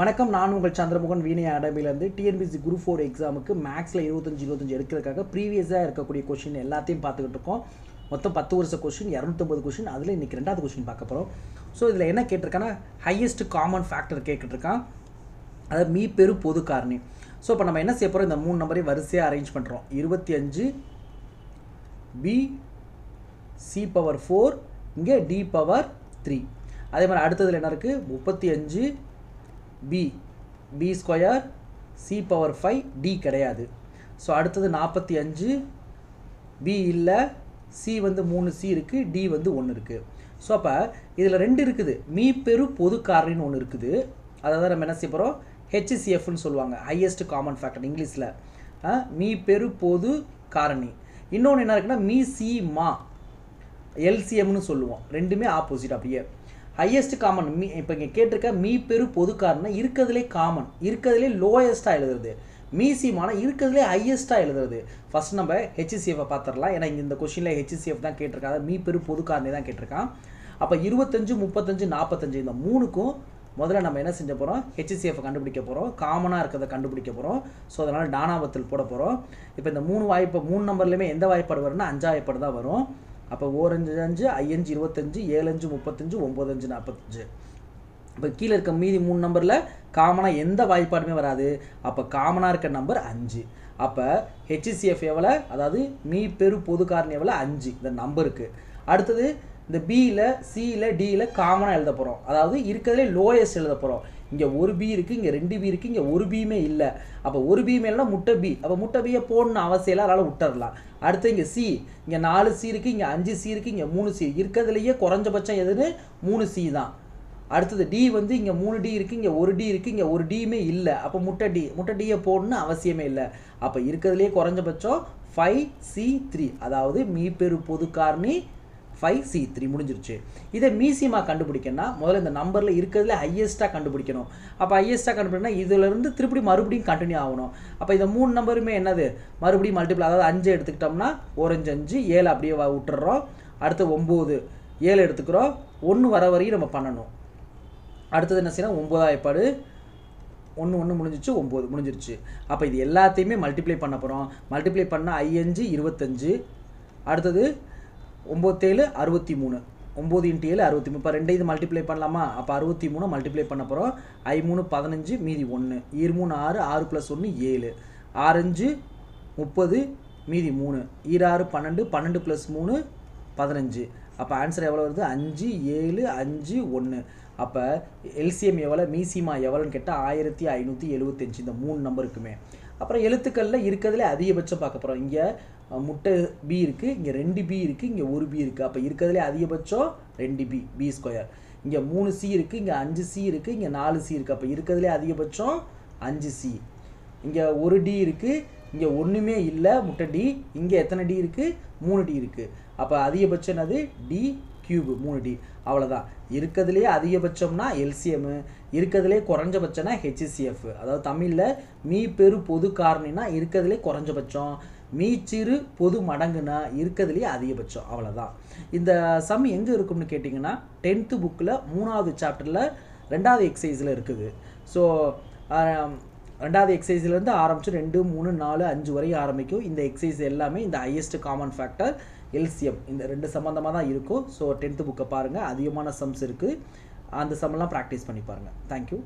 வணக்கம், நான் உங்கள் சந்திரமுகன் வீணை அகாடமியிலேருந்து டிஎன்பிஎஸ்சி குரூப் 4 எக்ஸாமுக்கு மேக்ஸில் 25 எடுக்கிறதுக்காக ப்ரீவியஸாக இருக்கக்கூடிய கொஷின் எல்லாத்தையும் பார்த்துக்கிட்டு இருக்கோம். மொத்தம் 10 வருஷ கொஷின், 250 கொஷின். அதில் இன்றைக்கி 2வது கொஷின் பார்க்க போகிறோம். ஸோ இதில் என்ன கேட்டிருக்கான்னா, ஹையஸ்ட் காமன் ஃபேக்டர் கேட்டுருக்கான், அதாவது மீ பெரு பொது காரணி. ஸோ இப்போ நம்ம என்ன செய்ய போகிறோம், இந்த 3 நம்பரையும் வரிசையாக அரேஞ்ச் பண்ணுறோம். 25 பி சி பவர் 4, இங்கே டி பவர் 3. அதே மாதிரி அடுத்ததில் என்ன இருக்குது, 35 B square C power 5, D கிடையாது. ஸோ அடுத்தது 45 பி இல்லை, சி வந்து 3 சி இருக்குது, டி வந்து 1 இருக்குது. ஸோ அப்போ இதில் 2 இருக்குது, மீ பெரு பொது காரணின்னு ஒன்று இருக்குது. அதாவது நம்ம என்ன செய்ய போகிறோம், ஹெச்சிசிஎஃப்னு சொல்லுவாங்க, ஹையஸ்ட் காமன் ஃபேக்டர் இங்கிலீஷில். மீ பெரு பொது காரணி. இன்னொன்று என்ன இருக்குன்னா, மீ சி மா எல்சிஎம்னு சொல்லுவோம். ரெண்டுமே ஆப்போசிட். அப்படியே ஹையஸ்ட் காமன் மீ, இப்போ இங்கே கேட்டிருக்க மீ பெரு பொது காரணம் இருக்கிறதுலே காமன், இருக்கிறதுலே லோயஸ்ட்டாக எழுதுறது. மீசிமான இருக்கிறதுலே ஹையஸ்ட்டாக எழுதுறது. ஃபஸ்ட் நம்ம ஹெச்சிசிஎஃப்பை பார்த்துடலாம். ஏன்னா இங்கே இந்த கொஷினில் ஹெச்சிசிஎஃப் தான் கேட்டிருக்காங்க, மீ பெரு பொது காரணி தான் கேட்டிருக்கான். அப்போ 25, 35, 45 இந்த 3க்கும் முதல்ல நம்ம என்ன செஞ்ச போகிறோம், ஹெச்சிசிஎஃப்பை கண்டுபிடிக்க போகிறோம், காமனாக இருக்கிறத கண்டுபிடிக்க போகிறோம். ஸோ அதனால் டானாபத்தில் போட போகிறோம். இப்போ இந்த 3 நம்பர்லையுமே எந்த வாய்ப்பாடு வரும்னா 5 வாய்ப்பாடு தான் வரும். அப்போ 4 5 5 5 25 7 5 35 9 5 45. இப்போ கீழே இருக்க மீதி 3 நம்பரில் காமனாக எந்த வாய்ப்பாடுமே வராது. அப்போ காமனாக இருக்க நம்பர் 5. அப்போ ஹெச்சிசிஎஃப் எவ்வளோ, அதாவது மீ பெரு பொது காரணி எவ்வளோ, 5 இந்த நம்பருக்கு. அடுத்தது இந்த பியில் சியில் டியில் காமனாக எழுத போகிறோம், அதாவது இருக்கிறதுலே லோயஸ்ட் எழுத போகிறோம். இங்கே ஒரு பி இருக்குது, இங்கே 2 பி இருக்குது, இங்கே ஒரு பியுமே இல்லை. அப்போ ஒரு பி மேலே முட்டை பி, அப்போ முட்டை பியை போடணும் அவசியம் இல்லை, அதனால் விட்டுறலாம். அடுத்து இங்கே சி, இங்கே 4 சி இருக்குது, இங்கே 5 சி இருக்குது, இங்கே 3 சி. இருக்கிறதுலையே குறைஞ்சபட்சம் எதுன்னு 3 சி தான். அடுத்தது டி வந்து இங்கே 3 டி இருக்குது, இங்கே ஒரு டி இருக்குது, இங்கே ஒரு டியுமே இல்லை. அப்போ முட்டை டியை போடணும் அவசியமே இல்லை. அப்போ இருக்கிறதுலையே குறைஞ்சபட்சம் 5C3, அதாவது மீ பெரு பொது காரணி 5C3 முடிஞ்சிருச்சு. இதை மீசிமா கண்டுபிடிக்கணும்னா முதல்ல இந்த நம்பரில் இருக்கிறதுல ஹையஸ்ட்டாக கண்டுபிடிக்கணும். அப்போ ஹையஸ்ட்டாக கண்டுபிடிக்கணும், இதிலேருந்து திருப்பி மறுபடியும் கண்டினியூ ஆகணும். அப்போ இந்த 3 நம்பருமே என்னது, மறுபடியும் மல்டிபிள், அதாவது 5 எடுத்துக்கிட்டோம்னா 4 5 5 7 அப்படியே விட்டுறோம். அடுத்து 9 7 எடுத்துக்கிறோம், 1 வர வரையும் நம்ம பண்ணணும். அடுத்தது என்ன செய்யணும், 9 வாய்ப்பாடு 1 1 முடிஞ்சிச்சு, 9 முடிஞ்சிருச்சு. அப்போ இது எல்லாத்தையுமே மல்டிப்ளை பண்ண போகிறோம். மல்டிப்ளை பண்ணால் 5 25, அடுத்தது 9 7 63, 9 × 7 63. இப்போ 2 இது மல்டிப்ளை பண்ணலாமா, அப்போ 63 மல்டிப்ளை பண்ண போகிறோம். 3 15 மீதி 1, 3 6 6 + 1 7, 6 5 30 மீதி 3, 6 12 12 + 3 15. அப்போ ஆன்சர் எவ்வளோ வருது, 5 7 5 1. அப்போ எல்சிஎம் எவ்வளோ, மீசிமா எவ்வளோன்னு கேட்டால் 1575 இந்த 3 நம்பருக்குமே. அப்புறம் எழுத்துக்களில் இருக்கிறதுல அதிகபட்சம் பார்க்க போகிறோம். இங்கே முட்டை பி இருக்குது, இங்கே 2 பி இருக்குது, இங்கே ஒரு பி இருக்குது. அப்போ இருக்கிறதுலே அதிகபட்சம் 2 பி ஸ்கொயர். இங்கே 3 சி இருக்குது, இங்கே 5 சி இருக்குது, இங்கே 4 சி இருக்குது. அப்போ இருக்கிறதுலே அதிகபட்சம் 5 சி. இங்கே ஒரு டி இருக்குது, இங்கே ஒன்றுமே இல்லை முட்டை டி. இங்கே எத்தனை டி இருக்குது, 3 டி இருக்குது. அப்போ அதிகபட்சம் என்னது, டி கியூப் 3 டி. அவ்வளோதான். இருக்கிறதுலே அதிகபட்சம்னா எல்சிஎம்மு, இருக்கிறதுலே குறைஞ்சபட்சம்னா ஹெச்சிசிஎஃப். அதாவது தமிழில் மீ பெரு பொது காரணினா இருக்கிறதுலே குறைஞ்சபட்சம், மீச்சிறு பொது மடங்குனா இருக்கிறதுலே அதிகபட்சம். அவ்வளோதான். இந்த சம் எங்கே இருக்கும்னு கேட்டிங்கன்னா 10th புக்கில் 3வது சாப்டரில் 2வது எக்ஸசைஸில் இருக்குது. ஸோ 2வது எக்ஸசைஸ்லேருந்து ஆரம்பித்து 2 3 4 5 வரையும் ஆரம்பிக்கும். இந்த எக்ஸசைஸ் எல்லாமே இந்த ஹையஸ்ட் காமன் ஃபேக்டர் எல்சிஎம் இந்த 2 சம்மந்தமாக தான் இருக்கும். ஸோ 10th புக்கை பாருங்கள், அதிகமான சம்ஸ் இருக்குது, அந்த சம்மெல்லாம் ப்ராக்டிஸ் பண்ணி பாருங்கள். தேங்க்யூ.